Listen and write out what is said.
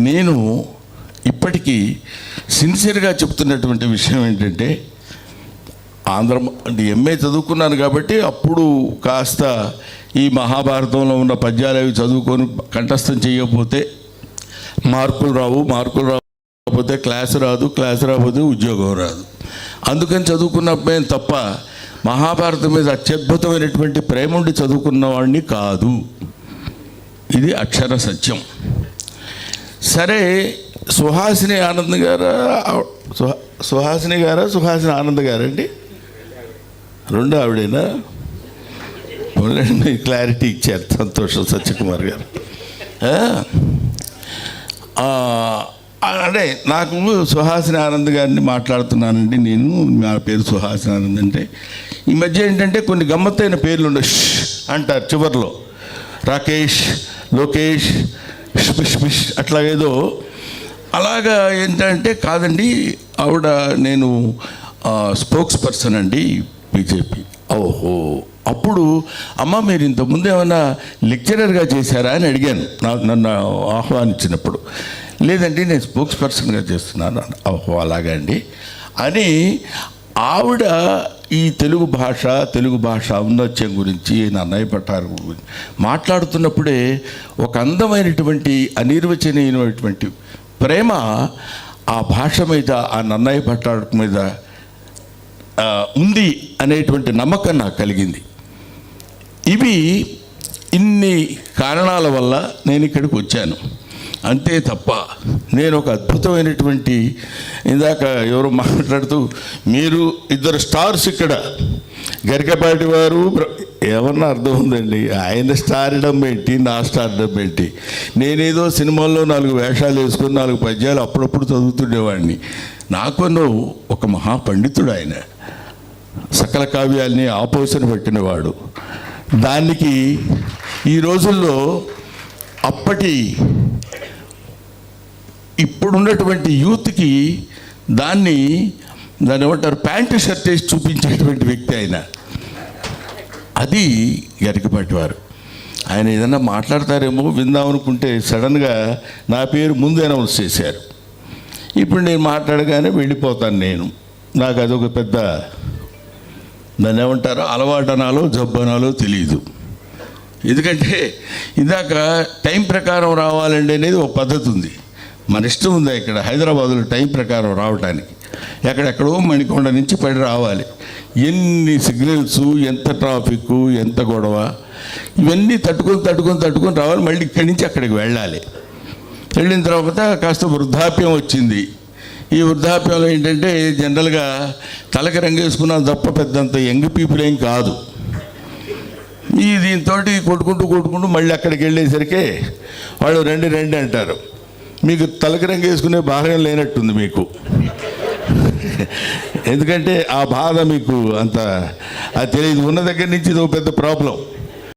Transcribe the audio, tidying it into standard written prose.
నేను ఇప్పటికీ సిన్సియర్గా చెప్తున్నటువంటి విషయం ఏంటంటే, అంటే ఎంఏ చదువుకున్నాను కాబట్టి అప్పుడు కాస్త ఈ మహాభారతంలో ఉన్న పద్యాలు అవి చదువుకొని కంఠస్థం చేయకపోతే మార్కులు రాకపోతే క్లాస్ రాకపోతే ఉద్యోగం రాదు. అందుకని చదువుకున్నప్పుడు తప్ప మహాభారతం మీద అత్యద్భుతమైనటువంటి ప్రేమ ఉండి చదువుకున్న వాడిని కాదు. ఇది అక్షర సత్యం. సరే, సుహాసిని ఆనంద్ గారా, సుహాసిని ఆనంద్ గారండి, రెండు ఆవిడేనా? క్లారిటీ ఇచ్చారు, సంతోషం సత్యకుమార్ గారు. అంటే నాకు సుహాసిని ఆనంద్ గారిని మాట్లాడుతున్నానండి నేను. నా పేరు సుహాసిని ఆనంద్. అంటే ఈ మధ్య ఏంటంటే కొన్ని గమ్మత్తైన పేర్లు ఉండే అంటారు చివరిలో, రాకేష్, లోకేష్, షిష్ అట్లా ఏదో. అలాగా ఏంటంటే కాదండి, ఆవిడ నేను స్పోక్స్ పర్సన్ అండి బీజేపీ. ఓహో, అప్పుడు అమ్మ మీరు ఇంతకుముందు ఏమైనా లెక్చరర్గా చేశారా అని అడిగాను, నన్ను ఆహ్వానించినప్పుడు. లేదండి నేను స్పోక్స్ పర్సన్గా చేస్తున్నాను. ఓహో అలాగా అండి అని ఆవిడ ఈ తెలుగు భాష ఔన్నత్యం గురించి, నన్నయ్య భట్టారు గురించి మాట్లాడుతున్నప్పుడే ఒక అందమైనటువంటి అనిర్వచనీయమైనటువంటి ప్రేమ ఆ భాష మీద, ఆ నన్నయ్య భట్టారు మీద ఉంది అనేటువంటి నమ్మకం నాకు కలిగింది. ఇవి ఇన్ని కారణాల వల్ల నేను ఇక్కడికి వచ్చాను, అంతే తప్ప నేను ఒక అద్భుతమైనటువంటి, ఇందాక ఎవరు మాట్లాడుతూ మీరు ఇద్దరు స్టార్స్ ఇక్కడ, గరికపాటి వారు ఏమన్నా అర్థం ఉందండి, ఆయన స్టార్డమ్ ఏంటి, నా స్టార్డమ్ ఏంటి? నేనేదో సినిమాల్లో 4 వేషాలు వేసుకొని 4 పద్యాలు అప్పుడప్పుడు చదువుతుండేవాడిని. నాకును ఒక మహాపండితుడు ఆయన, సకల కావ్యాల్ని ఆపోసన పెట్టినవాడు. దానికి ఈ రోజుల్లో అప్పటి ఇప్పుడున్నటువంటి యూత్కి దాన్ని ఏమంటారు, ప్యాంటు షర్ట్ వేసి చూపించేటువంటి వ్యక్తి ఆయన. అది గరికపాటి వారు. ఆయన ఏదన్నా మాట్లాడతారేమో విందామనుకుంటే సడన్గా నా పేరు ముందు అనౌన్స్ చేశారు. ఇప్పుడు నేను మాట్లాడగానే వెళ్ళిపోతాను నేను. నాకు అదొక పెద్ద దాన్ని ఏమంటారో అలవాటనాలో జబ్బనాలో తెలియదు. ఎందుకంటే ఇందాక టైం ప్రకారం రావాలండి అనేది ఒక పద్ధతి ఉంది. మన ఇష్టం ఉందా ఇక్కడ హైదరాబాదులో టైం ప్రకారం రావడానికి? ఎక్కడెక్కడో మణికొండ నుంచి పడి రావాలి. ఎన్ని సిగ్నల్స్, ఎంత ట్రాఫిక్, ఎంత గొడవ, ఇవన్నీ తట్టుకొని రావాలి. మళ్ళీ ఇక్కడి నుంచి అక్కడికి వెళ్ళాలి. వెళ్ళిన తర్వాత కాస్త వృద్ధాప్యం వచ్చింది. ఈ వృద్ధాప్యంలో ఏంటంటే జనరల్గా తలకి రంగేసుకున్నాం తప్ప పెద్దంత యంగ్ పీపుల్ ఏం కాదు. ఈ దీంతో కొట్టుకుంటూ మళ్ళీ అక్కడికి వెళ్ళేసరికి వాళ్ళు రండి అంటారు. మీకు తలకి రంగేసుకునే భారం లేనట్టుంది మీకు. ఎందుకంటే ఆ బాధ మీకు అంత అది తెలియదు. ఉన్న దగ్గర నుంచి ఇది ఒక పెద్ద ప్రాబ్లం.